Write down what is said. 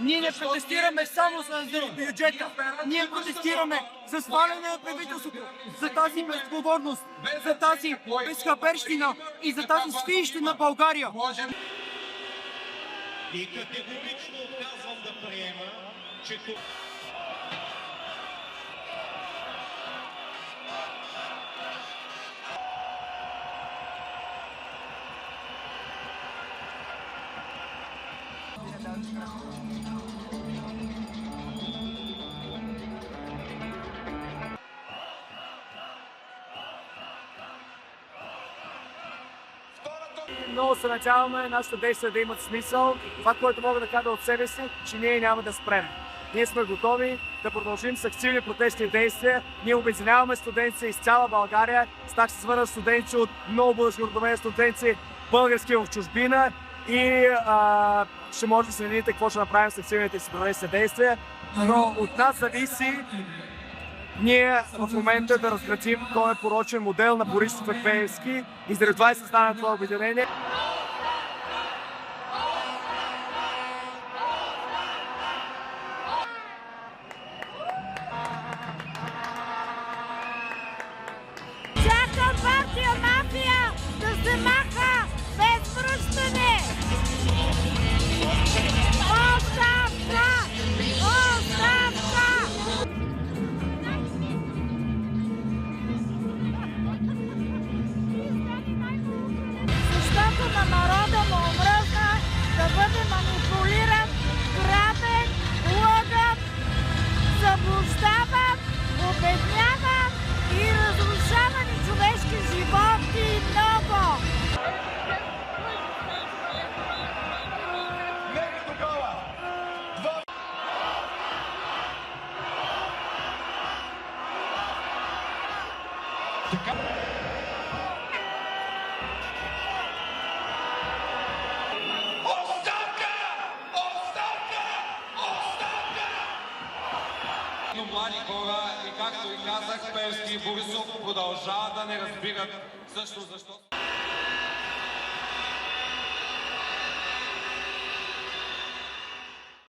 Ние не протестираме само за бюджета. Ние протестираме за сваляне на правителството, за тази безотговорност, за тази безхаберщина и за тази свиеща на България. И категорично отказвам да приема, че това... Много се надяваме нашите действия да имат смисъл. Това, което мога да кажа от себе си, че ние няма да спрем. Ние сме готови да продължим с активни протестни действия. Ние обединяваме студенти из цяла България. Стах се свърнат студенти от много български родове, студенти български в чужбина и ще може да се видите какво ще направим с активните си протестни действия. Но от нас зависи ние в момента да разградим този порочен модел на Борисов и Пеевски и заради това е създадено това обединение. Всяка партия мафия да се маха без връщане! Оставка! Оставка! Защото на народа му омръзна да бъде манипулиран, грабен, лъган, заблуждаван, обедняван и разрушавани човешки животи много. Млади хора и както ви казах, Пеевски и Борисов продължават да не разбират също защо...